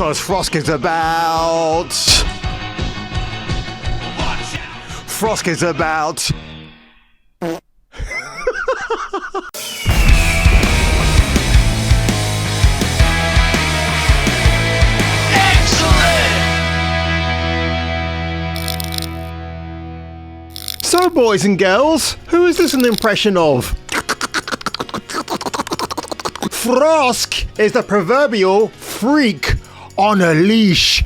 'Cause Frosk is about... Frosk is about... So, boys and girls, who is this an impression of? Frosk is the proverbial freak on a leash.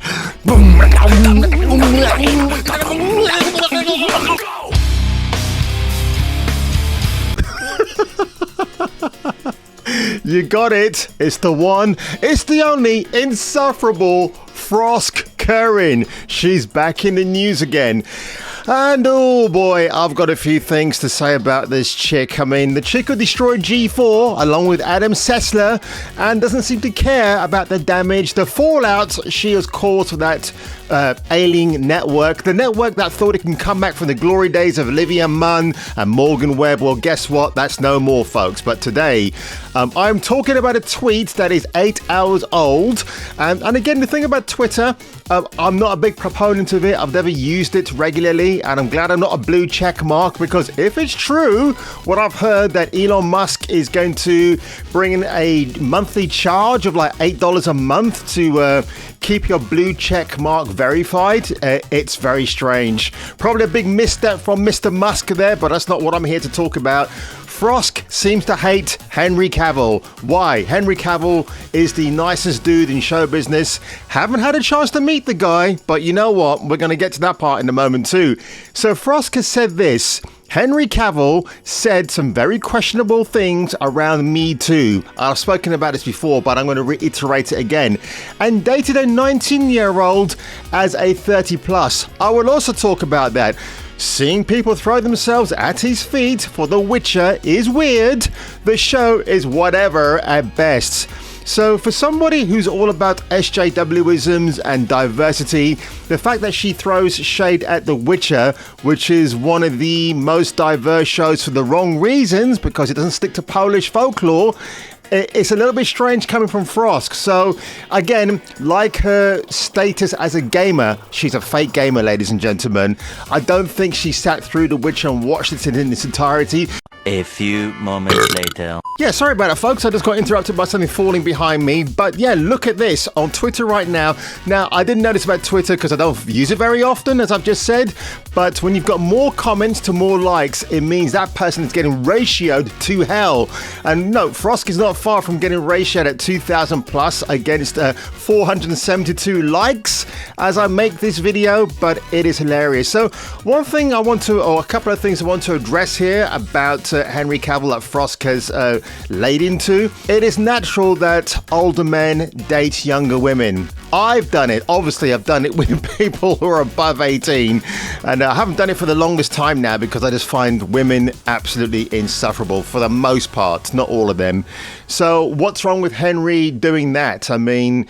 You got it. It's the one. It's the only insufferable Frosk Karen. She's back in the news again. And oh boy, I've got a few things to say about this chick. I mean, the chick who destroyed G4 along with Adam Sessler and doesn't seem to care about the damage, the fallout she has caused for that ailing network. The network that thought it can come back from the glory days of Olivia Munn and Morgan Webb. Well, guess what? That's no more, folks. But today, I'm talking about a tweet that is 8 hours old. And again, the thing about Twitter, I'm not a big proponent of it. I've never used it regularly. And I'm glad I'm not a blue check mark, because if it's true, what I've heard that Elon Musk is going to bring in a monthly charge of like $8 a month to keep your blue check mark verified, it's very strange. Probably a big misstep from Mr. Musk there, but that's not what I'm here to talk about. Frosk seems to hate Henry Cavill. Why? Henry Cavill is the nicest dude in show business. Haven't had a chance to meet the guy, but you know what? We're going to get to that part in a moment too. So Frosk has said this. Henry Cavill said some very questionable things around Me Too. I've spoken about this before, but I'm going to reiterate it again. And dated a 19-year-old as a 30-plus. I will also talk about that. Seeing people throw themselves at his feet for The Witcher is weird. The show is whatever at best. So for somebody who's all about SJWisms and diversity, the fact that she throws shade at The Witcher, which is one of the most diverse shows for the wrong reasons, because it doesn't stick to Polish folklore, it's a little bit strange coming from Frosk. So again, like her status as a gamer, she's a fake gamer, ladies and gentlemen. I don't think she sat through The Witcher and watched it in its entirety. A few moments later. Yeah, sorry about that, folks. I just got interrupted by something falling behind me. But yeah, look at this on Twitter right now. Now, I didn't notice about Twitter because I don't use it very often, as I've just said. But when you've got more comments to more likes, it means that person is getting ratioed to hell. And no, Frosk is not far from getting ratioed at 2,000 plus against 472 likes as I make this video, but it is hilarious. So one thing I want to, or a couple of things I want to address here about Henry Cavill that Frosk has laid into. It is natural that older men date younger women. I've done it. Obviously, I've done it with people who are above 18. And I haven't done it for the longest time now because I just find women absolutely insufferable for the most part, not all of them. So what's wrong with Henry doing that? I mean,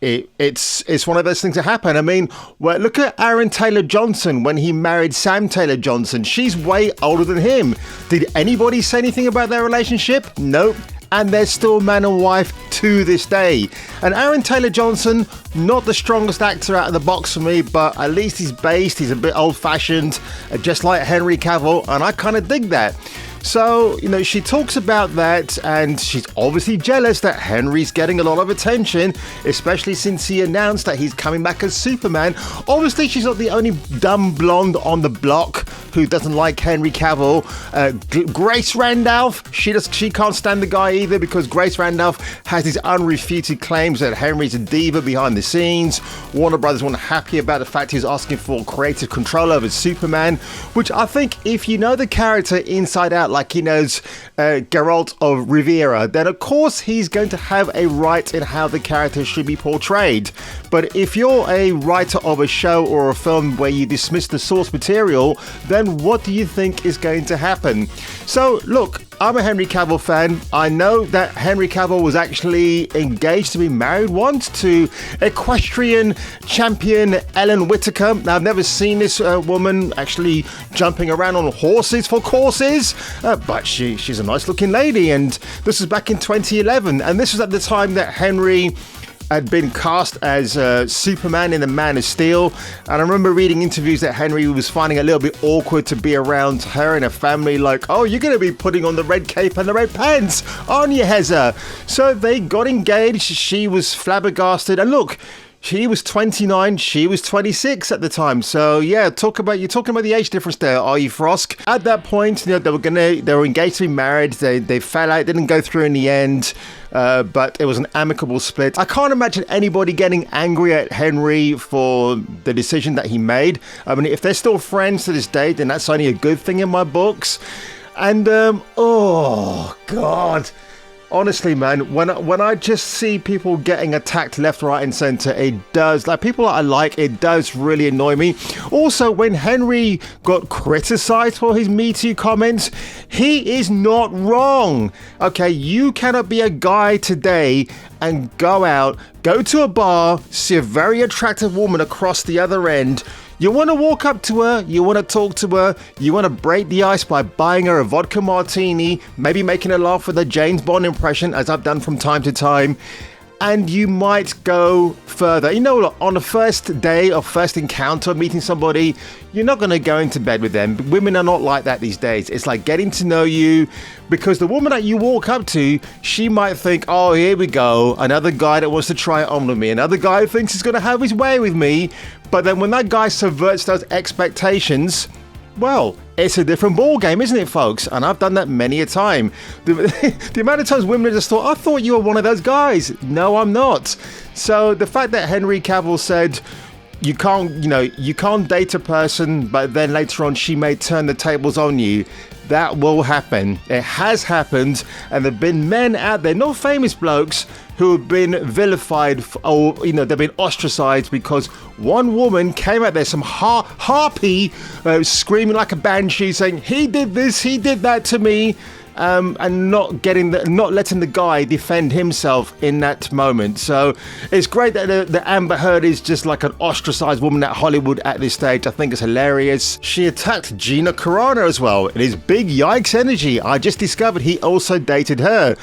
it's one of those things that happen. I mean, well, look at Aaron Taylor-Johnson when he married Sam Taylor-Johnson. She's way older than him. Did anybody say anything about their relationship? Nope. And they're still man and wife to this day. And Aaron Taylor-Johnson, not the strongest actor out of the box for me, but at least he's based, he's a bit old-fashioned, just like Henry Cavill, and I kind of dig that. So, you know, she talks about that, and she's obviously jealous that Henry's getting a lot of attention, especially since he announced that he's coming back as Superman. Obviously, she's not the only dumb blonde on the block who doesn't like Henry Cavill. Grace Randolph, she can't stand the guy either, because Grace Randolph has these unrefuted claims that Henry's a diva behind the scenes. Warner Brothers weren't happy about the fact he's asking for creative control over Superman, which I think if you know the character inside out, like he knows Geralt of Rivia, then of course he's going to have a right in how the character should be portrayed. But if you're a writer of a show or a film where you dismiss the source material, then what do you think is going to happen? So look, I'm a Henry Cavill fan. I know that Henry Cavill was actually engaged to be married once to equestrian champion Ellen Whitaker. Now, I've never seen this woman actually jumping around on horses for courses, but she's a nice looking lady, and this was back in 2011, and this was at the time that Henry had been cast as Superman in the Man of Steel. And I remember reading interviews that Henry was finding it a little bit awkward to be around her and her family, like, oh, you're going to be putting on the red cape and the red pants, aren't you, Heza? So they got engaged. She was flabbergasted. And look, he was 29, she was 26 at the time. So yeah, you're talking about the age difference there, are you, Frosk? At that point, you know, they were engaged to be married. They fell out, didn't go through in the end. But it was an amicable split. I can't imagine anybody getting angry at Henry for the decision that he made. I mean, if they're still friends to this day, then that's only a good thing in my books. And oh God. Honestly, man, when I just see people getting attacked left, right, and center, it does, like, people that I like, it does really annoy me. Also, when Henry got criticized for his Me Too comments, he is not wrong. Okay, you cannot be a guy today and go to a bar, see a very attractive woman across the other end. You want to walk up to her, you want to talk to her, you want to break the ice by buying her a vodka martini, maybe making her laugh with a James Bond impression, as I've done from time to time, and you might go further. You know, on the first day or first encounter, meeting somebody, you're not going to go into bed with them. Women are not like that these days. It's like getting to know you, because the woman that you walk up to, she might think, oh, here we go, another guy that wants to try it on with me, another guy who thinks he's going to have his way with me. But then when that guy subverts those expectations, well, it's a different ball game, isn't it, folks? And I've done that many a time. The amount of times women just thought, I thought you were one of those guys. No, I'm not. So the fact that Henry Cavill said, you can't date a person, but then later on she may turn the tables on you. That will happen. It has happened, and there've been men out there, not famous blokes, who have been vilified, or they've been ostracized because one woman came out there, some harpy, screaming like a banshee, saying he did this, he did that to me. And not letting the guy defend himself in that moment. So it's great that the Amber Heard is just like an ostracized woman at Hollywood at this stage. I think it's hilarious. She attacked GINA Carano as well. It is big yikes energy. I just discovered he also dated her.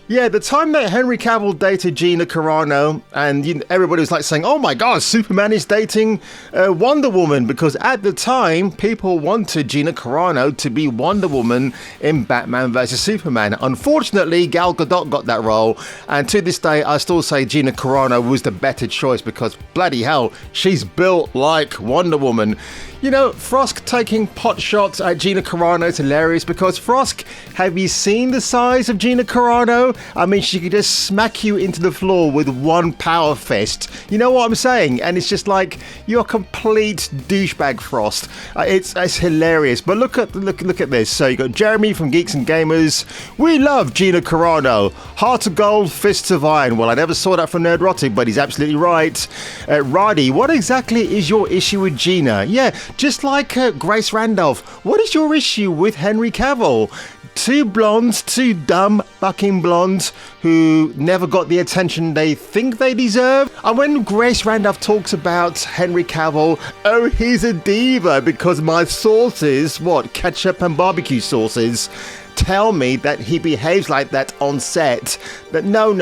Yeah, the time that Henry Cavill dated GINA Carano, and everybody was like saying, oh my God, Superman is dating Wonder Woman, because at the time, people wanted GINA Carano to be Wonder Woman in Batman vs. Superman. Unfortunately, Gal Gadot got that role, and to this day, I still say GINA Carano was the better choice, because bloody hell, she's built like Wonder Woman. You know, Frosk taking pot shots at GINA Carano is hilarious, because Frosk, have you seen the size of GINA Carano? I mean, she could just smack you into the floor with one power fist. You know what I'm saying? And it's just like, you're a complete douchebag, Frost. It's hilarious. But look at this. So you got Jeremy from Geeks and Gamers. We love GINA Carano. Heart of gold, fists of iron. Well, I never saw that from Nerdrotic, but he's absolutely right. Roddy, what exactly is your issue with GINA? Yeah, just like Grace Randolph, what is your issue with Henry Cavill? Two blondes, two dumb fucking blondes who never got the attention they think they deserve. And when Grace Randolph talks about Henry Cavill, oh, he's a diva because my sauces, ketchup and barbecue sauces, tell me that he behaves like that on set. That no.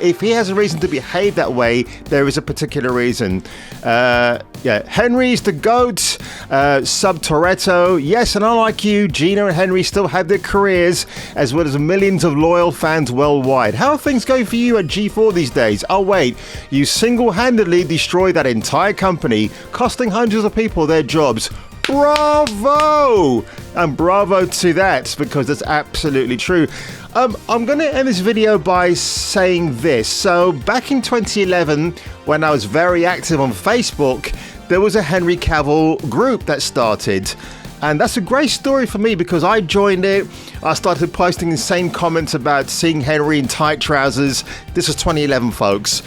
If he has a reason to behave that way, there is a particular reason. Henry's the GOAT, sub Toretto. Yes, and unlike you, GINA and Henry still have their careers, as well as millions of loyal fans worldwide. How are things going for you at G4 these days? Oh wait, you single-handedly destroyed that entire company, costing hundreds of people their jobs. Bravo! And bravo to that, because that's absolutely true. I'm going to end this video by saying this. So back in 2011, when I was very active on Facebook, there was a Henry Cavill group that started. And that's a great story for me, because I joined it. I started posting insane comments about seeing Henry in tight trousers. This was 2011, folks.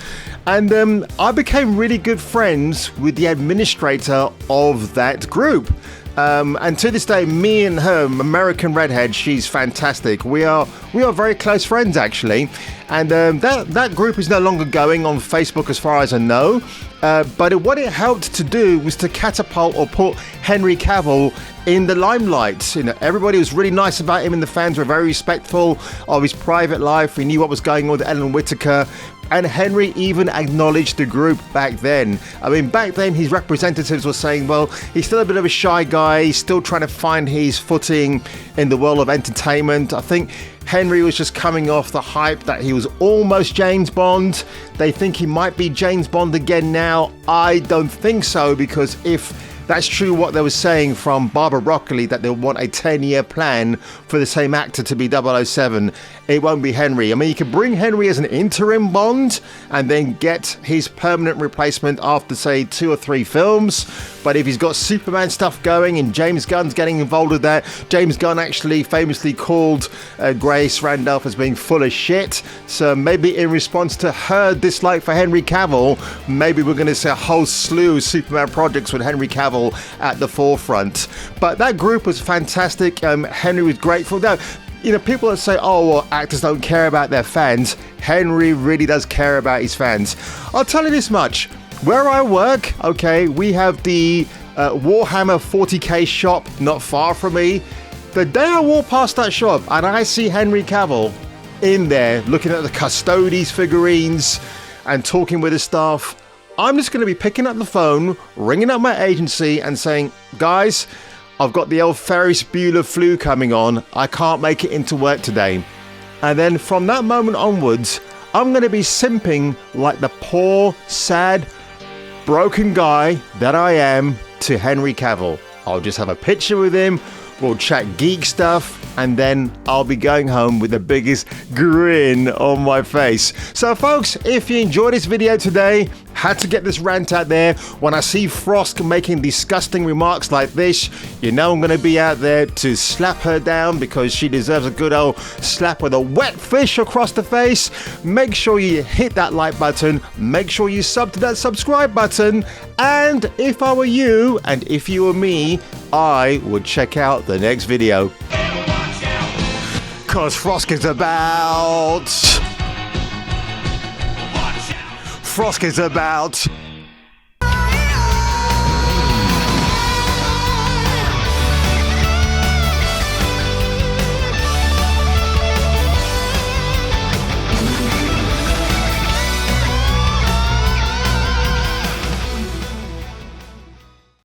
And I became really good friends with the administrator of that group. And to this day, me and her, American Redhead, she's fantastic. We are very close friends, actually. And that group is no longer going on Facebook as far as I know. But what it helped to do was to catapult or put Henry Cavill in the limelight. Everybody was really nice about him, and the fans were very respectful of his private life. We knew what was going on with Ellen Whittaker. And Henry even acknowledged the group back then. I mean, back then his representatives were saying, well, he's still a bit of a shy guy, he's still trying to find his footing in the world of entertainment. I think Henry was just coming off the hype that he was almost James Bond. They think he might be James Bond again now. I don't think so, because if that's true what they were saying from Barbara Broccoli, that they want a 10-year plan for the same actor to be 007, it won't be Henry. I mean, you could bring Henry as an interim Bond and then get his permanent replacement after, say, 2 or 3 films. But if he's got Superman stuff going and James Gunn's getting involved with that, James Gunn actually famously called Grace Randolph as being full of shit. So maybe in response to her dislike for Henry Cavill, maybe we're going to see a whole slew of Superman projects with Henry Cavill at the forefront. But that group was fantastic. Henry was grateful. Now, you know, people that say, oh, well, actors don't care about their fans. Henry really does care about his fans. I'll tell you this much. Where I work, okay, we have the Warhammer 40k shop not far from me. The day I walk past that shop and I see Henry Cavill in there looking at the Custodes figurines and talking with his staff, I'm just going to be picking up the phone, ringing up my agency and saying, guys, I've got the old Ferris Bueller flu coming on. I can't make it into work today. And then from that moment onwards, I'm going to be simping like the poor, sad, broken guy that I am to Henry Cavill. I'll just have a picture with him, we'll chat geek stuff, and then I'll be going home with the biggest grin on my face. So folks, if you enjoyed this video today, had to get this rant out there. When I see Frosk making disgusting remarks like this, you know I'm going to be out there to slap her down, because she deserves a good old slap with a wet fish across the face. Make sure you hit that like button, make sure you sub to that subscribe button, and if I were you, and if you were me, I would check out the next video. Cause Frosk is about... Frosk is about...